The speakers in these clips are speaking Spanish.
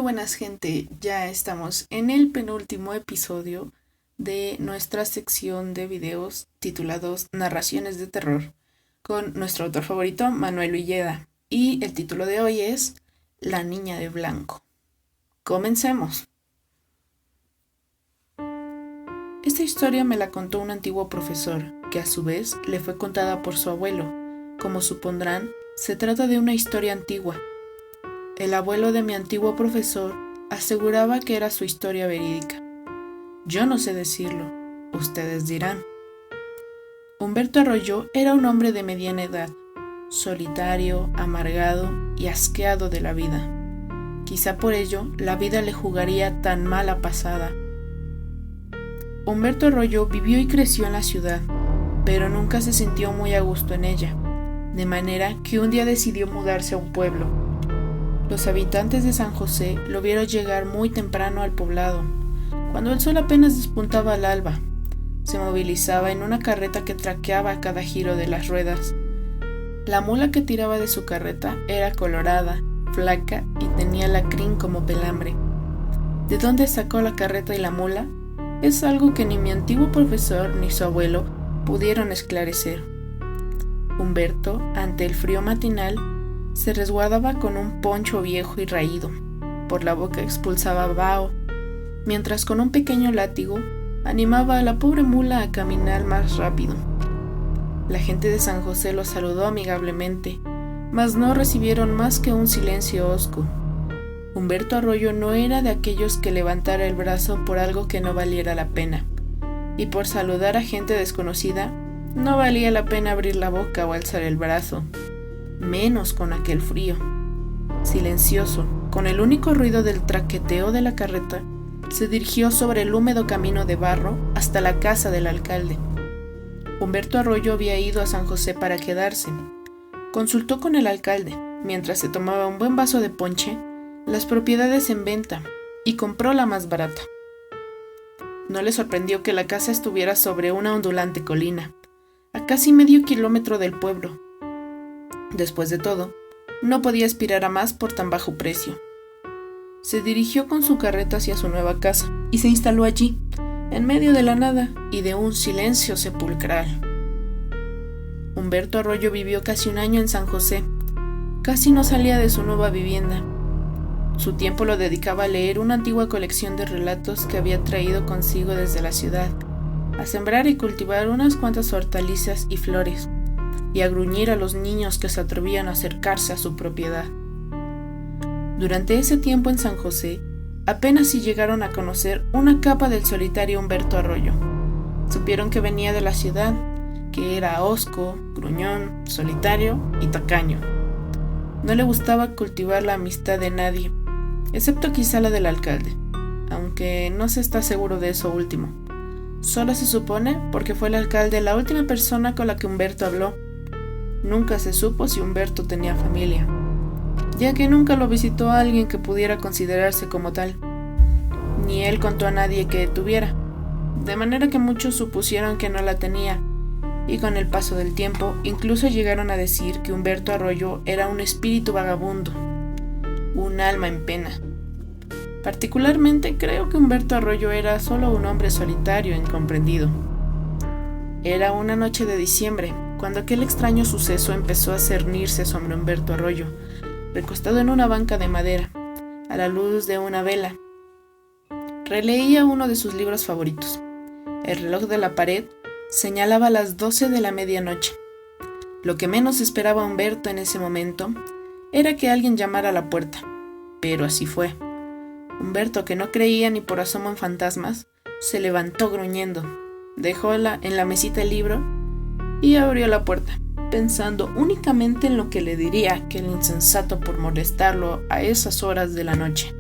buenas gente, ya estamos en el penúltimo episodio de nuestra sección de videos titulados Narraciones de Terror con nuestro autor favorito Manuel Villeda, y el título de hoy es La Niña de Blanco. Comencemos. Esta historia me la contó un antiguo profesor, que a su vez le fue contada por su abuelo. Como supondrán, se trata de una historia antigua. El abuelo de mi antiguo profesor aseguraba que era su historia verídica. Yo no sé decirlo, ustedes dirán. Humberto Arroyo era un hombre de mediana edad, solitario, amargado y asqueado de la vida. Quizá por ello la vida le jugaría tan mala pasada. Humberto Arroyo vivió y creció en la ciudad, pero nunca se sintió muy a gusto en ella, de manera que un día decidió mudarse a un pueblo. Los habitantes de San José lo vieron llegar muy temprano al poblado, cuando el sol apenas despuntaba al alba. Se movilizaba en una carreta que traqueaba a cada giro de las ruedas. La mula que tiraba de su carreta era colorada, flaca y tenía la crin como pelambre. ¿De dónde sacó la carreta y la mula? Es algo que ni mi antiguo profesor ni su abuelo pudieron esclarecer. Humberto, ante el frío matinal, se resguardaba con un poncho viejo y raído. Por la boca expulsaba vaho, mientras con un pequeño látigo animaba a la pobre mula a caminar más rápido. La gente de San José lo saludó amigablemente, mas no recibieron más que un silencio hosco. Humberto Arroyo no era de aquellos que levantara el brazo por algo que no valiera la pena, y por saludar a gente desconocida no valía la pena abrir la boca o alzar el brazo, menos con aquel frío. Silencioso, con el único ruido del traqueteo de la carreta, se dirigió sobre el húmedo camino de barro hasta la casa del alcalde. Humberto Arroyo había ido a San José para quedarse. Consultó con el alcalde, mientras se tomaba un buen vaso de ponche, las propiedades en venta, y compró la más barata. No le sorprendió que la casa estuviera sobre una ondulante colina, a casi medio kilómetro del pueblo. Después de todo, no podía aspirar a más por tan bajo precio. Se dirigió con su carreta hacia su nueva casa y se instaló allí, en medio de la nada y de un silencio sepulcral. Humberto Arroyo vivió casi un año en San José. Casi no salía de su nueva vivienda. Su tiempo lo dedicaba a leer una antigua colección de relatos que había traído consigo desde la ciudad, a sembrar y cultivar unas cuantas hortalizas y flores, y a gruñir a los niños que se atrevían a acercarse a su propiedad. Durante ese tiempo en San José, apenas si llegaron a conocer una capa del solitario Humberto Arroyo. Supieron que venía de la ciudad, que era hosco, gruñón, solitario y tacaño. No le gustaba cultivar la amistad de nadie, excepto quizá la del alcalde, aunque no se está seguro de eso último. Solo se supone porque fue el alcalde la última persona con la que Humberto habló. Nunca se supo si Humberto tenía familia, ya que nunca lo visitó alguien que pudiera considerarse como tal, ni él contó a nadie que tuviera, de manera que muchos supusieron que no la tenía, y con el paso del tiempo incluso llegaron a decir que Humberto Arroyo era un espíritu vagabundo, un alma en pena. Particularmente creo que Humberto Arroyo era solo un hombre solitario e incomprendido. Era una noche de diciembre, cuando aquel extraño suceso empezó a cernirse sobre Humberto Arroyo, recostado en una banca de madera, a la luz de una vela. Releía uno de sus libros favoritos. El reloj de la pared señalaba las 12 de la medianoche. Lo que menos esperaba Humberto en ese momento era que alguien llamara a la puerta, pero así fue. Humberto, que no creía ni por asomo en fantasmas, se levantó gruñendo, dejó en la mesita el libro y abrió la puerta, pensando únicamente en lo que le diría aquel insensato por molestarlo a esas horas de la noche.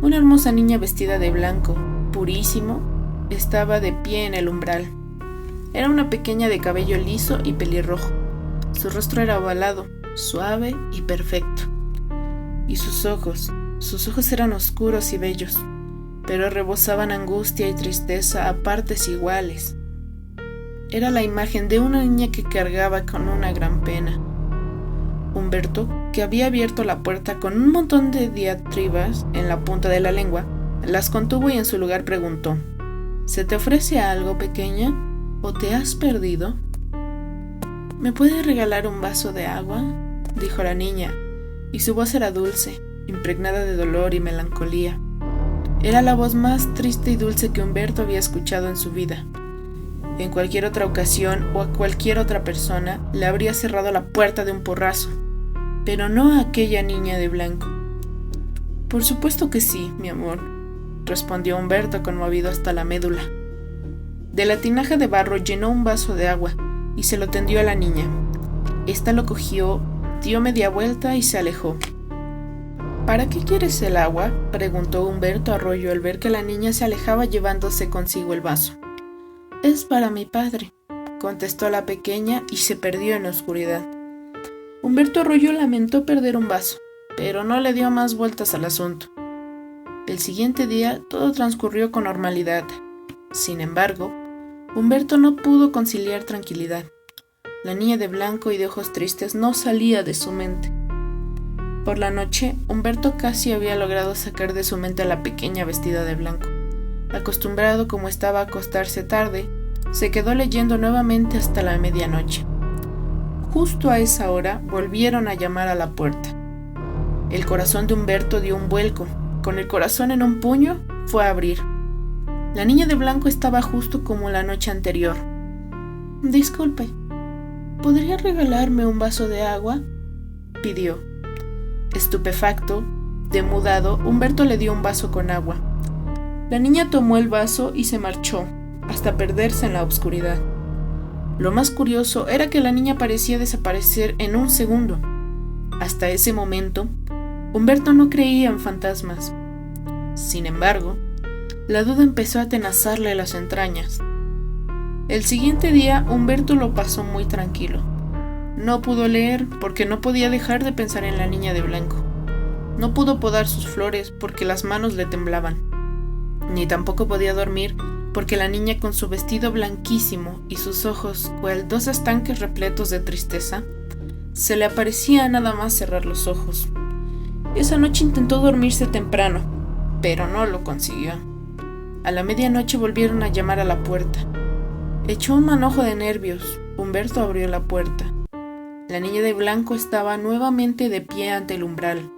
Una hermosa niña vestida de blanco, purísimo, estaba de pie en el umbral. Era una pequeña de cabello liso y pelirrojo. Su rostro era ovalado, suave y perfecto. Y sus ojos eran oscuros y bellos, pero rebosaban angustia y tristeza a partes iguales. Era la imagen de una niña que cargaba con una gran pena. Humberto, que había abierto la puerta con un montón de diatribas en la punta de la lengua, las contuvo y en su lugar preguntó: ¿Se te ofrece algo, pequeña? ¿O te has perdido? ¿Me puedes regalar un vaso de agua?, dijo la niña, y su voz era dulce, impregnada de dolor y melancolía. Era la voz más triste y dulce que Humberto había escuchado en su vida. En cualquier otra ocasión o a cualquier otra persona le habría cerrado la puerta de un porrazo, pero no a aquella niña de blanco. Por supuesto que sí, mi amor, respondió Humberto conmovido hasta la médula. De la tinaja de barro llenó un vaso de agua y se lo tendió a la niña. Esta lo cogió, dio media vuelta y se alejó. ¿Para qué quieres el agua?, preguntó Humberto Arroyo al ver que la niña se alejaba llevándose consigo el vaso. Es para mi padre, contestó la pequeña y se perdió en la oscuridad. Humberto Arroyo lamentó perder un vaso, pero no le dio más vueltas al asunto. El siguiente día todo transcurrió con normalidad. Sin embargo, Humberto no pudo conciliar tranquilidad. La niña de blanco y de ojos tristes no salía de su mente. Por la noche, Humberto casi había logrado sacar de su mente a la pequeña vestida de blanco. Acostumbrado como estaba a acostarse tarde, se quedó leyendo nuevamente hasta la medianoche. Justo a esa hora volvieron a llamar a la puerta. El corazón de Humberto dio un vuelco. Con el corazón en un puño, fue a abrir. La niña de blanco estaba justo como la noche anterior. «Disculpe, ¿podría regalarme un vaso de agua?», pidió. Estupefacto, demudado, Humberto le dio un vaso con agua. La niña tomó el vaso y se marchó, hasta perderse en la oscuridad. Lo más curioso era que la niña parecía desaparecer en un segundo. Hasta ese momento, Humberto no creía en fantasmas. Sin embargo, la duda empezó a atenazarle las entrañas. El siguiente día, Humberto lo pasó muy tranquilo. No pudo leer porque no podía dejar de pensar en la niña de blanco. No pudo podar sus flores porque las manos le temblaban. Ni tampoco podía dormir porque la niña, con su vestido blanquísimo y sus ojos cual dos estanques repletos de tristeza, se le aparecía nada más cerrar los ojos. Esa noche intentó dormirse temprano, pero no lo consiguió. A la medianoche volvieron a llamar a la puerta. Echó un manojo de nervios. Humberto abrió la puerta. La niña de blanco estaba nuevamente de pie ante el umbral.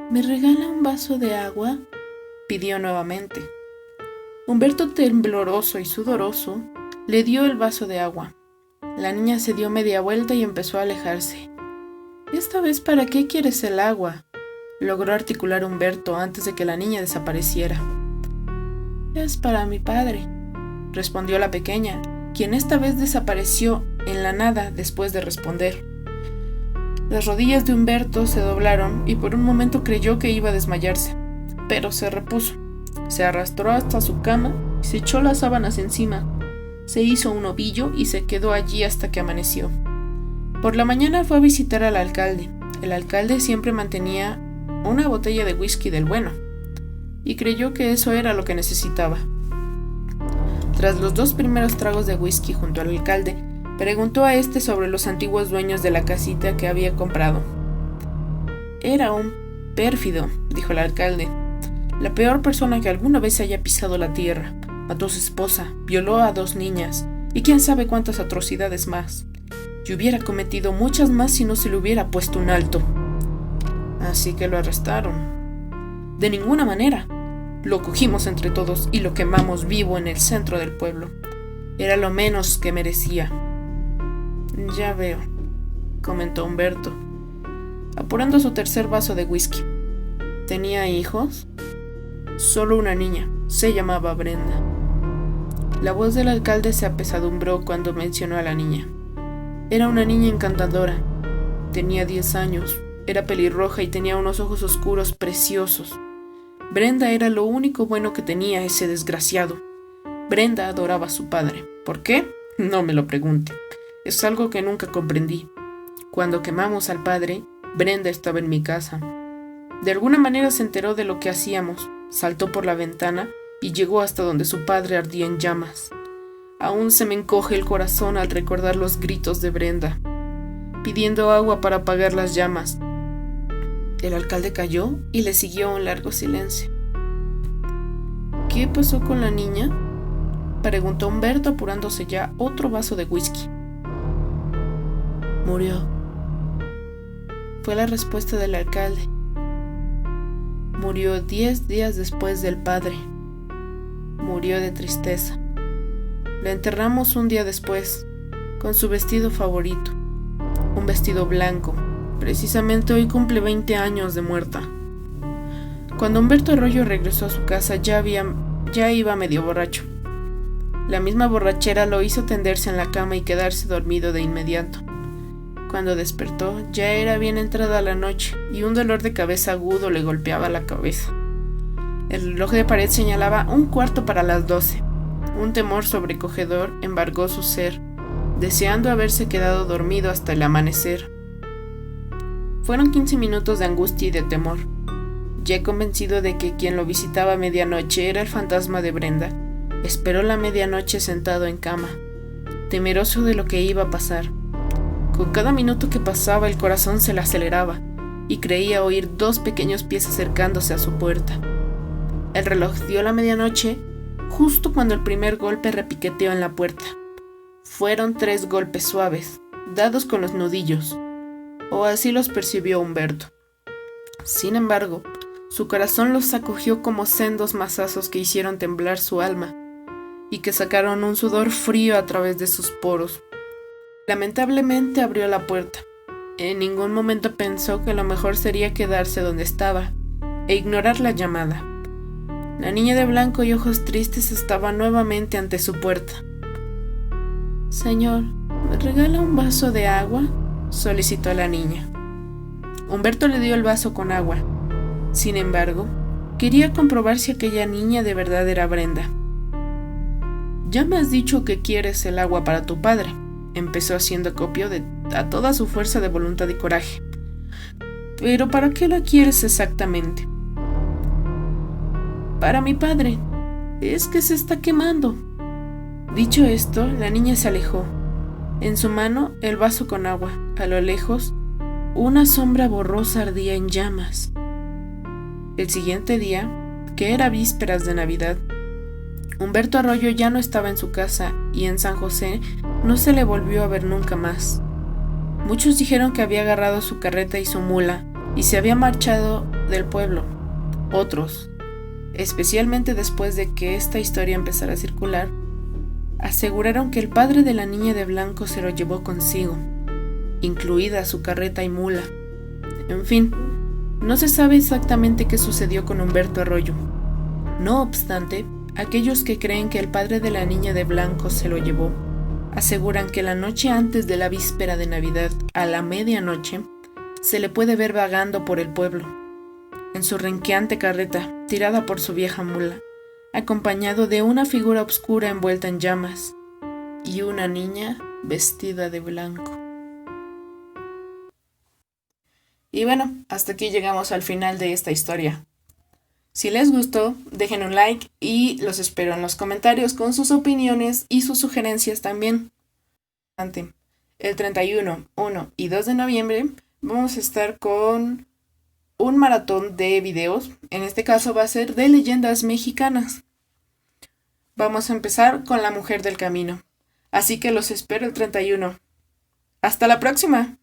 ¿Me regala un vaso de agua?, pidió nuevamente. Humberto, tembloroso y sudoroso, le dio el vaso de agua. La niña se dio media vuelta y empezó a alejarse. «Esta vez, ¿para qué quieres el agua?», logró articular Humberto antes de que la niña desapareciera. «Es para mi padre», respondió la pequeña, quien esta vez desapareció en la nada después de responder. Las rodillas de Humberto se doblaron y por un momento creyó que iba a desmayarse, pero se repuso. Se arrastró hasta su cama y se echó las sábanas encima. Se hizo un ovillo y se quedó allí hasta que amaneció. Por la mañana fue a visitar al alcalde. El alcalde siempre mantenía una botella de whisky del bueno, y creyó que eso era lo que necesitaba. Tras los 2 primeros tragos de whisky junto al alcalde, preguntó a este sobre los antiguos dueños de la casita que había comprado. «Era un pérfido», dijo el alcalde, «la peor persona que alguna vez haya pisado la tierra. Mató a su esposa, violó a 2 niñas, y quién sabe cuántas atrocidades más. Y hubiera cometido muchas más si no se le hubiera puesto un alto». «Así que lo arrestaron». «De ninguna manera. Lo cogimos entre todos y lo quemamos vivo en el centro del pueblo. Era lo menos que merecía». «Ya veo», comentó Humberto, apurando su tercer vaso de whisky. «¿Tenía hijos?» «Solo una niña. Se llamaba Brenda». La voz del alcalde se apesadumbró cuando mencionó a la niña. Era una niña encantadora. Tenía 10 años, era pelirroja y tenía unos ojos oscuros preciosos. Brenda era lo único bueno que tenía ese desgraciado. Brenda adoraba a su padre. ¿Por qué? No me lo pregunte. Es algo que nunca comprendí. Cuando quemamos al padre, Brenda estaba en mi casa. De alguna manera se enteró de lo que hacíamos, saltó por la ventana y llegó hasta donde su padre ardía en llamas. Aún se me encoge el corazón al recordar los gritos de Brenda. pidiendo agua para apagar las llamas. El alcalde calló y le siguió un largo silencio. ¿Qué pasó con la niña?, preguntó Humberto, apurándose ya otro vaso de whisky. Murió, fue la respuesta del alcalde. Murió 10 días después del padre. Murió de tristeza. La enterramos un día después, con su vestido favorito, un vestido blanco. Precisamente hoy cumple 20 años de muerta. Cuando Humberto Arroyo regresó a su casa ya iba medio borracho. La misma borrachera lo hizo tenderse en la cama y quedarse dormido de inmediato. Cuando despertó, ya era bien entrada la noche y un dolor de cabeza agudo le golpeaba la cabeza. El reloj de pared señalaba 1/4 para las 12. Un temor sobrecogedor embargó su ser, deseando haberse quedado dormido hasta el amanecer. Fueron 15 minutos de angustia y de temor. Ya convencido de que quien lo visitaba a medianoche era el fantasma de Brenda, esperó la medianoche sentado en cama, temeroso de lo que iba a pasar. Con cada minuto que pasaba el corazón se le aceleraba y creía oír 2 pequeños pies acercándose a su puerta. El reloj dio la medianoche justo cuando el primer golpe repiqueteó en la puerta. Fueron 3 golpes suaves, dados con los nudillos, o así los percibió Humberto. Sin embargo, su corazón los acogió como sendos mazazos que hicieron temblar su alma y que sacaron un sudor frío a través de sus poros. Lamentablemente abrió la puerta. En ningún momento pensó que lo mejor sería quedarse donde estaba e ignorar la llamada. La niña de blanco y ojos tristes estaba nuevamente ante su puerta. «Señor, ¿me regala un vaso de agua?», solicitó la niña. Humberto le dio el vaso con agua. Sin embargo, quería comprobar si aquella niña de verdad era Brenda. «Ya me has dicho que quieres el agua para tu padre», empezó haciendo acopio a toda su fuerza de voluntad y coraje. «¿Pero para qué la quieres exactamente?» «Para mi padre. Es que se está quemando». Dicho esto, la niña se alejó. En su mano, el vaso con agua. A lo lejos, una sombra borrosa ardía en llamas. El siguiente día, que era vísperas de Navidad, Humberto Arroyo ya no estaba en su casa y en San José no se le volvió a ver nunca más. Muchos dijeron que había agarrado su carreta y su mula y se había marchado del pueblo. Otros, especialmente después de que esta historia empezara a circular, aseguraron que el padre de la niña de blanco se lo llevó consigo, incluida su carreta y mula. En fin, no se sabe exactamente qué sucedió con Humberto Arroyo. No obstante, aquellos que creen que el padre de la niña de blanco se lo llevó, aseguran que la noche antes de la víspera de Navidad, a la medianoche, se le puede ver vagando por el pueblo, en su renqueante carreta, tirada por su vieja mula, acompañado de una figura oscura envuelta en llamas y una niña vestida de blanco. Y bueno, hasta aquí llegamos al final de esta historia. Si les gustó, dejen un like y los espero en los comentarios con sus opiniones y sus sugerencias también. El 31, 1 y 2 de noviembre vamos a estar con un maratón de videos. En este caso va a ser de leyendas mexicanas. Vamos a empezar con La Mujer del Camino. Así que los espero el 31. ¡Hasta la próxima!